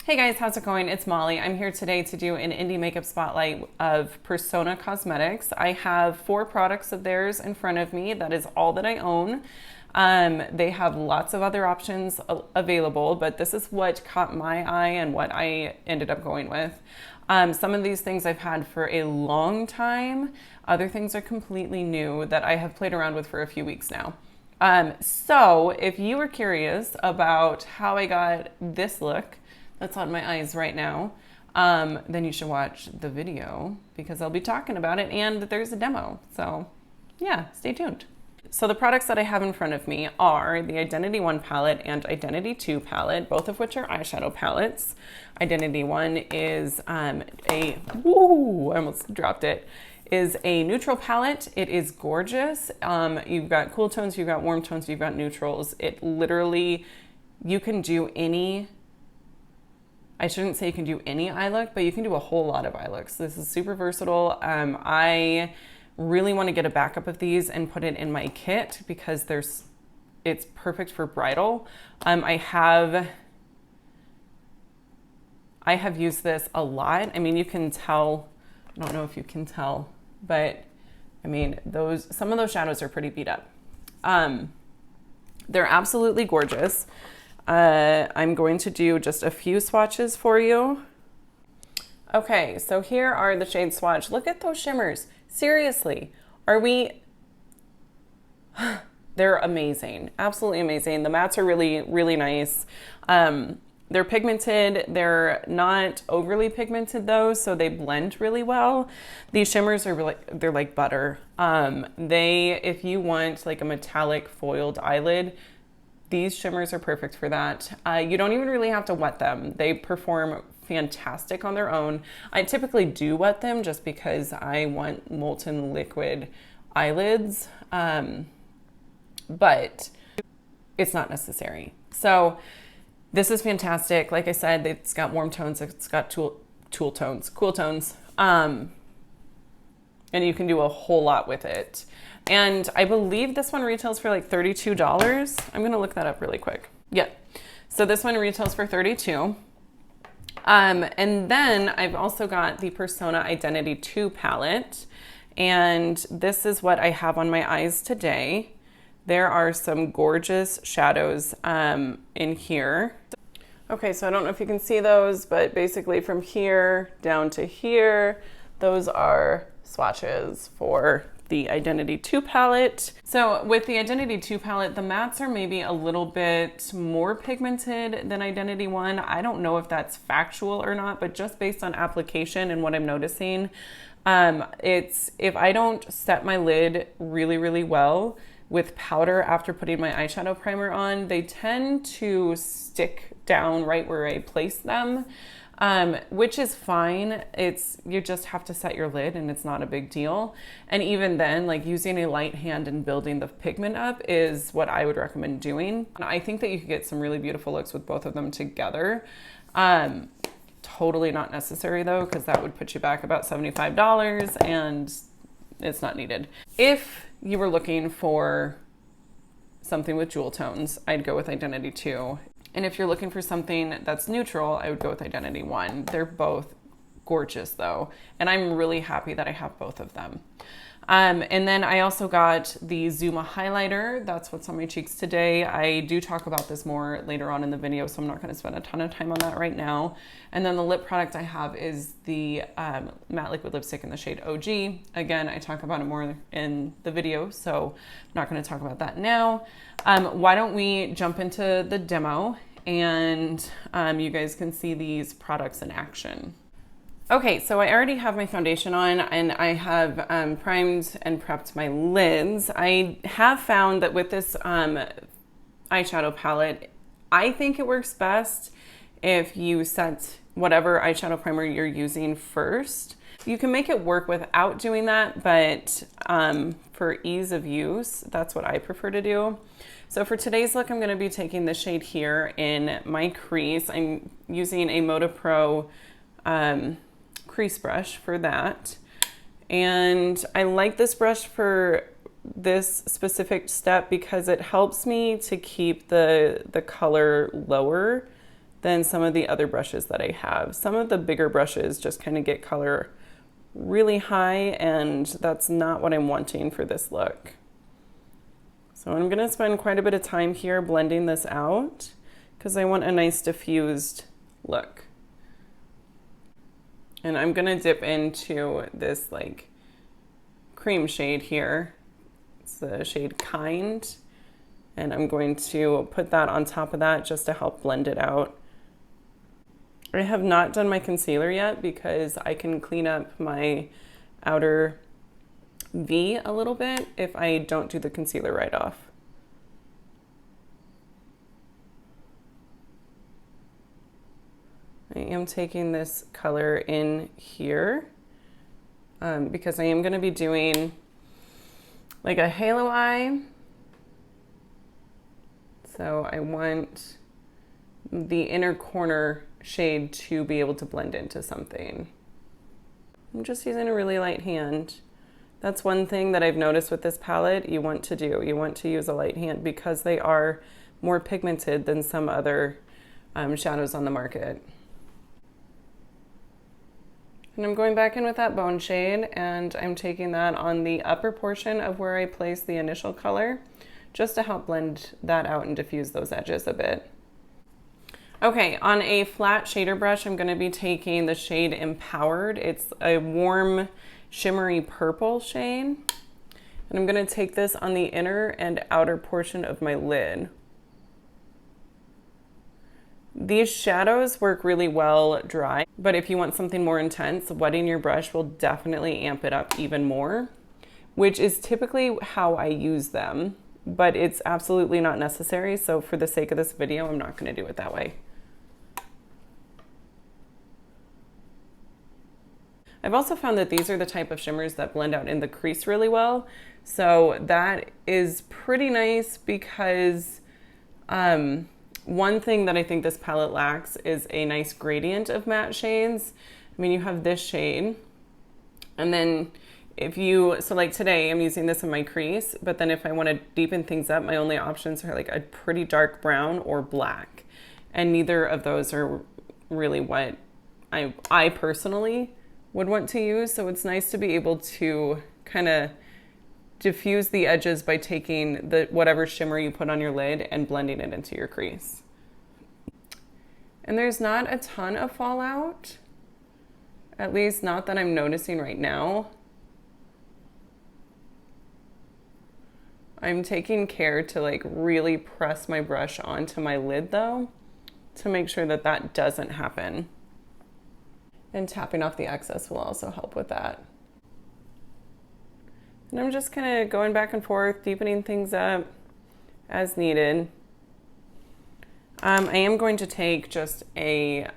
Hey guys, how's it going? It's Molly. I'm here today to do an indie makeup spotlight of Persona Cosmetics. I have 4 products of theirs in front of me. That is all that I own. They have lots of other options available, but this is what caught my eye and what I ended up going with. Some of these things I've had for a long time. Other things are completely new that I have played around with for a few weeks now. So if you were curious about how I got this look, that's on my eyes right now, then you should watch the video because I'll be talking about it and there's a demo. So yeah, stay tuned. So the products that I have in front of me are the Identity 1 palette and Identity 2 palette, both of which are eyeshadow palettes. Identity 1 is I almost dropped it, is a neutral palette. It is gorgeous. You've got cool tones, you've got warm tones, you've got neutrals. It literally, you can do any, I shouldn't say you can do any eye look, but you can do a whole lot of eye looks. This is super versatile. I really want to get a backup of these and put it in my kit because it's perfect for bridal. I have used this a lot. I mean, you can tell, I don't know if you can tell, but I mean, some of those shadows are pretty beat up. They're absolutely gorgeous. I'm going to do just a few swatches for you. Okay, so here are the shade swatch. Look at those shimmers. Seriously, they're amazing. Absolutely amazing. The mattes are really, really nice. They're pigmented. They're not overly pigmented though, so they blend really well. These shimmers are really, they're like butter. If you want like a metallic foiled eyelid, these shimmers are perfect for that. You don't even really have to wet them. They perform fantastic on their own. I typically do wet them just because I want molten liquid eyelids, but it's not necessary. So this is fantastic. Like I said, it's got warm tones, it's got cool tones, and you can do a whole lot with it. And I believe this one retails for like $32. I'm gonna look that up really quick. Yeah, so this one retails for $32. And then I've also got the Persona Identity 2 palette. And this is what I have on my eyes today. There are some gorgeous shadows in here. Okay, so I don't know if you can see those, but basically from here down to here, those are swatches for the Identity 2 palette. So with the Identity 2 palette, the mattes are maybe a little bit more pigmented than Identity 1. I don't know if that's factual or not, but just based on application and what I'm noticing, if I don't set my lid really, really well with powder after putting my eyeshadow primer on, they tend to stick down right where I place them. Which is fine. You just have to set your lid and it's not a big deal. And even then, like using a light hand and building the pigment up is what I would recommend doing. And I think that you could get some really beautiful looks with both of them together. Totally not necessary though, because that would put you back about $75 and it's not needed. If you were looking for something with jewel tones, I'd go with Identity 2. And if you're looking for something that's neutral, I would go with Identity 1. They're both gorgeous though. And I'm really happy that I have both of them. And then I also got the Zuma highlighter. That's what's on my cheeks today. I do talk about this more later on in the video, so I'm not gonna spend a ton of time on that right now. And then the lip product I have is the matte liquid lipstick in the shade OG. Again, I talk about it more in the video, so I'm not gonna talk about that now. Why don't we jump into the demo and you guys can see these products in action. Okay, so I already have my foundation on and I have primed and prepped my lids. I have found that with this eyeshadow palette, I think it works best if you set whatever eyeshadow primer you're using first. You can make it work without doing that, but for ease of use, that's what I prefer to do. So for today's look, I'm gonna be taking the shade here in my crease. I'm using a Moda Pro crease brush for that. And I like this brush for this specific step because it helps me to keep the color lower than some of the other brushes that I have. Some of the bigger brushes just kind of get color really high, and that's not what I'm wanting for this look. So I'm gonna spend quite a bit of time here blending this out because I want a nice diffused look. And I'm gonna dip into this like cream shade here. It's the shade Kind. And I'm going to put that on top of that just to help blend it out. I have not done my concealer yet because I can clean up my outer V a little bit if I don't do the concealer right off. I am taking this color in here because I am going to be doing like a halo eye. So I want the inner corner shade to be able to blend into something. I'm just using a really light hand. That's one thing that I've noticed with this palette you want to do. You want to use a light hand because they are more pigmented than some other shadows on the market. And I'm going back in with that bone shade, and I'm taking that on the upper portion of where I placed the initial color just to help blend that out and diffuse those edges a bit. Okay, on a flat shader brush, I'm gonna be taking the shade Empowered. It's a warm, shimmery purple shade. And I'm gonna take this on the inner and outer portion of my lid. These shadows work really well dry, but if you want something more intense, wetting your brush will definitely amp it up even more, which is typically how I use them, but it's absolutely not necessary. So for the sake of this video, I'm not gonna do it that way. I've also found that these are the type of shimmers that blend out in the crease really well. So that is pretty nice because one thing that I think this palette lacks is a nice gradient of matte shades. I mean, you have this shade, and then so like today I'm using this in my crease, but then if I want to deepen things up, my only options are like a pretty dark brown or black. And neither of those are really what I personally would want to use. So it's nice to be able to kind of diffuse the edges by taking whatever shimmer you put on your lid and blending it into your crease. And there's not a ton of fallout, at least not that I'm noticing right now. I'm taking care to like really press my brush onto my lid though, to make sure that that doesn't happen. And tapping off the excess will also help with that. And I'm just kind of going back and forth, deepening things up as needed. I am going to take just a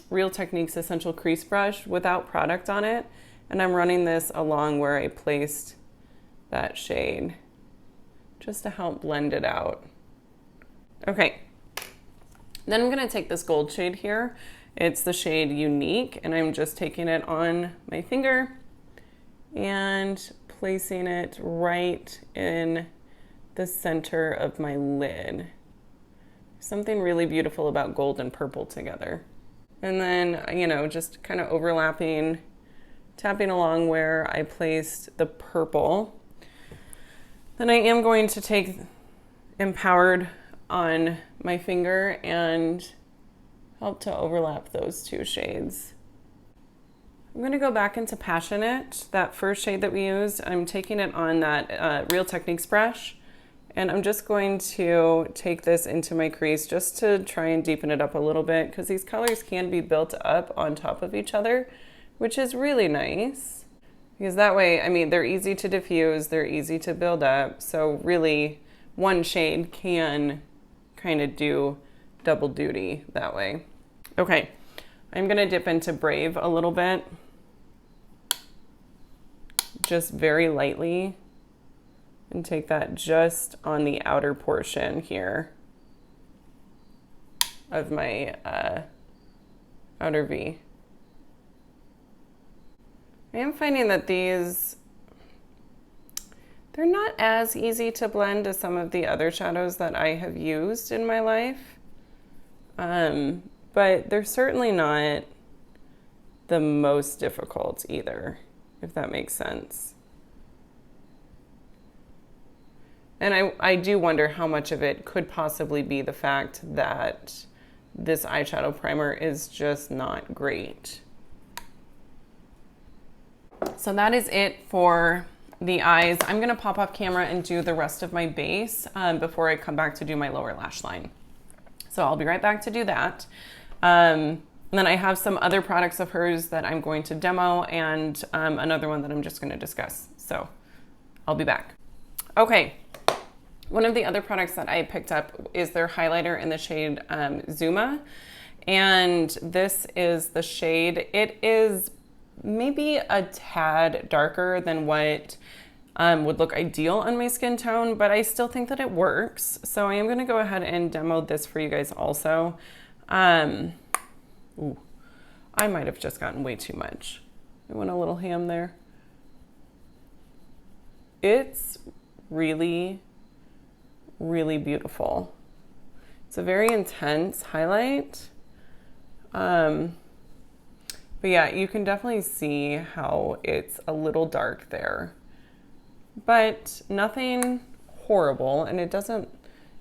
Real Techniques Essential Crease Brush without product on it, and I'm running this along where I placed that shade, just to help blend it out. Okay, then I'm gonna take this gold shade here. It's the shade Unique, and I'm just taking it on my finger and placing it right in the center of my lid. Something really beautiful about gold and purple together. And then, you know, just kind of overlapping, tapping along where I placed the purple. Then I am going to take Empowered on my finger and help to overlap those two shades. I'm gonna go back into Passionate, that first shade that we used. I'm taking it on that Real Techniques brush, and I'm just going to take this into my crease just to try and deepen it up a little bit, because these colors can be built up on top of each other, which is really nice. Because that way, I mean, they're easy to diffuse, they're easy to build up, so really one shade can kind of do double duty that way. Okay, I'm gonna dip into Brave a little bit, just very lightly, and take that just on the outer portion here of my outer V. I am finding that they're not as easy to blend as some of the other shadows that I have used in my life. But they're certainly not the most difficult either, if that makes sense. And I do wonder how much of it could possibly be the fact that this eyeshadow primer is just not great. So that is it for the eyes. I'm gonna pop off camera and do the rest of my base before I come back to do my lower lash line. So I'll be right back to do that. And then I have some other products of hers that I'm going to demo and another one that I'm just gonna discuss. So I'll be back. Okay. One of the other products that I picked up is their highlighter in the shade Zuma. And this is the shade. It is maybe a tad darker than what would look ideal on my skin tone, but I still think that it works. So I am gonna go ahead and demo this for you guys also. Ooh, I might have just gotten way too much. I went a little ham there. It's really beautiful. It's a very intense highlight. But yeah, you can definitely see how it's a little dark there, but nothing horrible. And it doesn't,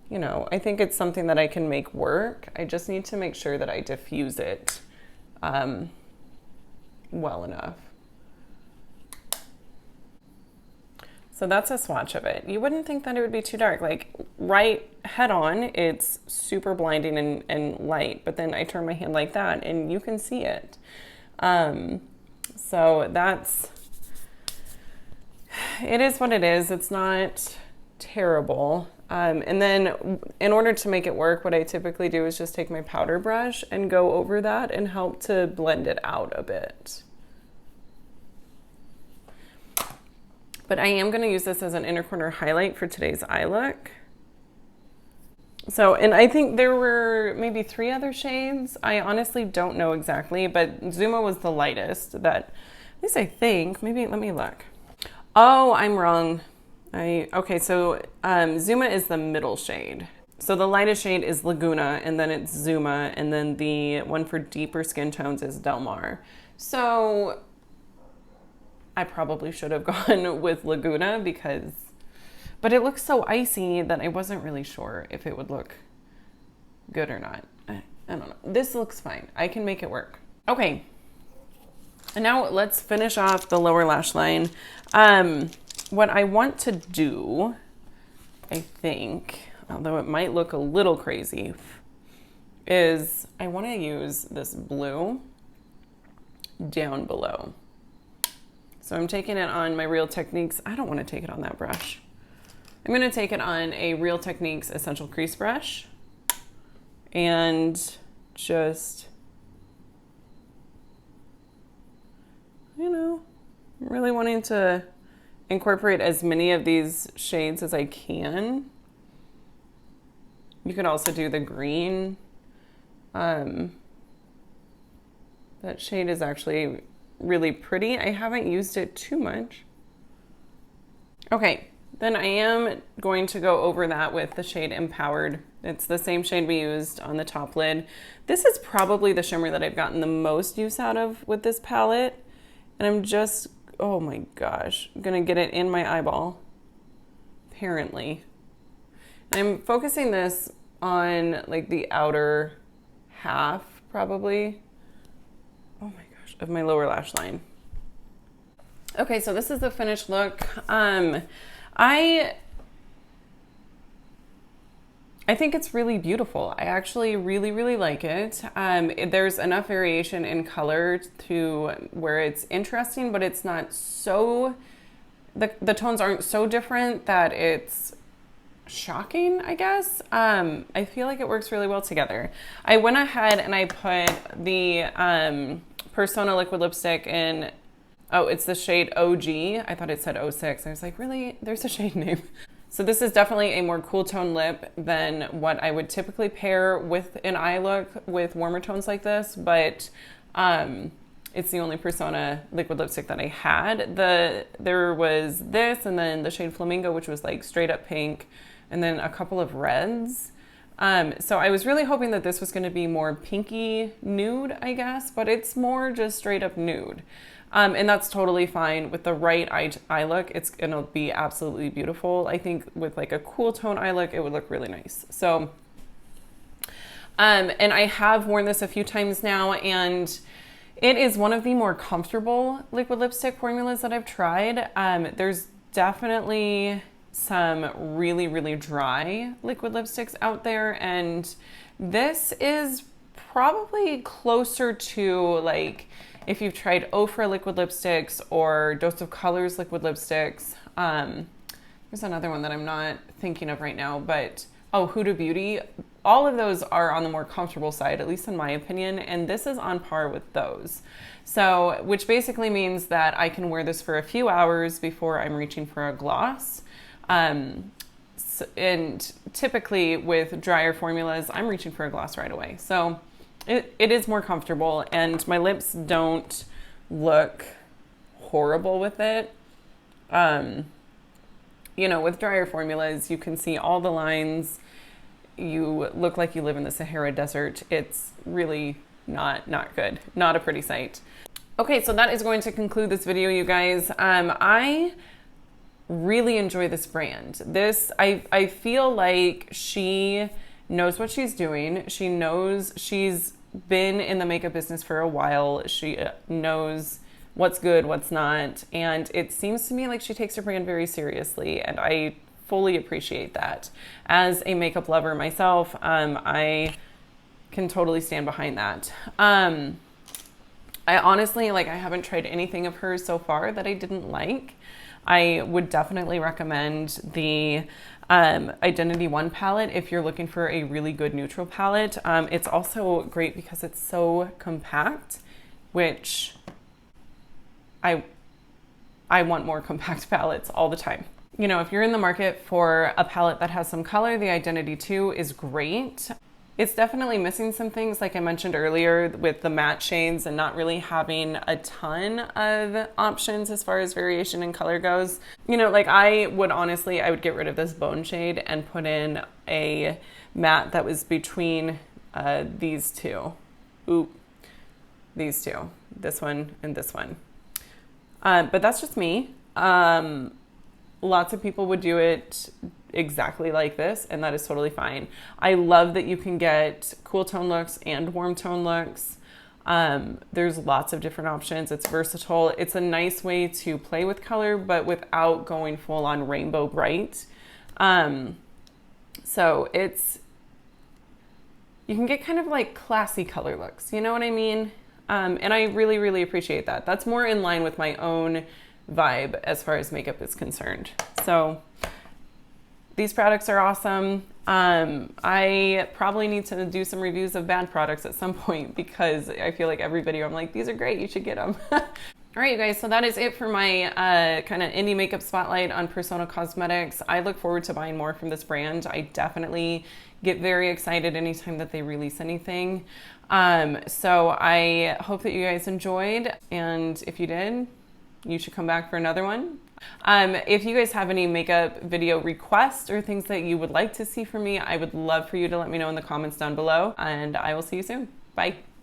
you know, I think it's something that I can make work. I just need to make sure that I diffuse it well enough. So that's a swatch of it. You wouldn't think that it would be too dark. Like right head on, it's super blinding and light, but then I turn my hand like that and you can see it. So it is what it is. It's not terrible. And then in order to make it work, what I typically do is just take my powder brush and go over that and help to blend it out a bit. But I am going to use this as an inner corner highlight for today's eye look. So, and I think there were maybe 3 other shades. I honestly don't know exactly, but Zuma was the lightest that, at least I think, maybe, let me look. Oh, I'm wrong. Okay, so Zuma is the middle shade. So the lightest shade is Laguna, and then it's Zuma, and then the one for deeper skin tones is Del Mar. So I probably should have gone with Laguna but it looks so icy that I wasn't really sure if it would look good or not. I don't know. This looks fine. I can make it work. Okay. And now let's finish off the lower lash line. What I want to do, I think, although it might look a little crazy, is I want to use this blue down below. So I'm taking it on my Real Techniques. I don't want to take it on that brush. I'm going to take it on a Real Techniques Essential Crease brush and just, you know, really wanting to incorporate as many of these shades as I can. You could also do the green. That shade is actually really pretty. I haven't used it too much. Okay, then I am going to go over that with the shade Empowered. It's the same shade we used on the top lid. This is probably the shimmer that I've gotten the most use out of with this palette. And I'm just, oh my gosh, I'm gonna get it in my eyeball, apparently. And I'm focusing this on like the outer half, probably. Oh my gosh, of my lower lash line. Okay, so this is the finished look. I think it's really beautiful. I actually really like it. There's enough variation in color to where it's interesting, but it's not so, the tones aren't so different that it's shocking, I guess. I feel like it works really well together. I went ahead and I put the Persona liquid lipstick in, oh, it's the shade OG. I thought it said 06. I was like, really? There's a shade name. So this is definitely a more cool tone lip than what I would typically pair with an eye look with warmer tones like this, but it's the only Persona liquid lipstick that I had. There was this and then the shade Flamingo, which was like straight up pink, and then a couple of reds. So I was really hoping that this was going to be more pinky nude, I guess, but it's more just straight up nude. And that's totally fine. With the right eye look, it's going to be absolutely beautiful. I think with like a cool tone eye look, it would look really nice. So, and I have worn this a few times now, and it is one of the more comfortable liquid lipstick formulas that I've tried. There's definitely some really, really dry liquid lipsticks out there, and this is probably closer to like if you've tried Ofra liquid lipsticks or Dose of Colors liquid lipsticks. There's another one that I'm not thinking of right now, but Huda Beauty. All of those are on the more comfortable side, at least in my opinion, and this is on par with those. So, which basically means that I can wear this for a few hours before I'm reaching for a gloss. And typically with drier formulas, I'm reaching for a gloss right away. So it is more comfortable, and my lips don't look horrible with it. You know, with drier formulas, you can see all the lines. You look like you live in the Sahara Desert. It's really not good. Not a pretty sight. Okay, so that is going to conclude this video, you guys. I really enjoy this brand. I feel like she knows what she's doing. She knows she's been in the makeup business for a while. She knows what's good, what's not. And it seems to me like she takes her brand very seriously. And I fully appreciate that. As a makeup lover myself, I can totally stand behind that. I honestly, I haven't tried anything of hers so far that I didn't like. I would definitely recommend the Identity One palette if you're looking for a really good neutral palette. It's also great because it's so compact, which I want more compact palettes all the time. You know, if you're in the market for a palette that has some color, the Identity 2 is great. It's definitely missing some things, like I mentioned earlier, with the matte shades and not really having a ton of options as far as variation in color goes. You know, I would get rid of this bone shade and put in a matte that was between these two. These two. This one and this one. But that's just me. Lots of people would do it exactly like this, and that is totally fine. I love that you can get cool tone looks and warm tone looks. There's lots of different options. It's versatile. It's a nice way to play with color, but without going full on rainbow bright. So you can get kind of like classy color looks, you know what I mean? And I really, really appreciate that. That's more in line with my own vibe as far as makeup is concerned. So these products are awesome. I probably need to do some reviews of bad products at some point because I feel like every video I'm like, these are great, you should get them. All right, you guys, so that is it for my kind of indie makeup spotlight on Persona Cosmetics. I look forward to buying more from this brand. I definitely get very excited anytime that they release anything. So I hope that you guys enjoyed, and if you did, you should come back for another one. If you guys have any makeup video requests or things that you would like to see from me, I would love for you to let me know in the comments down below, and I will see you soon. Bye.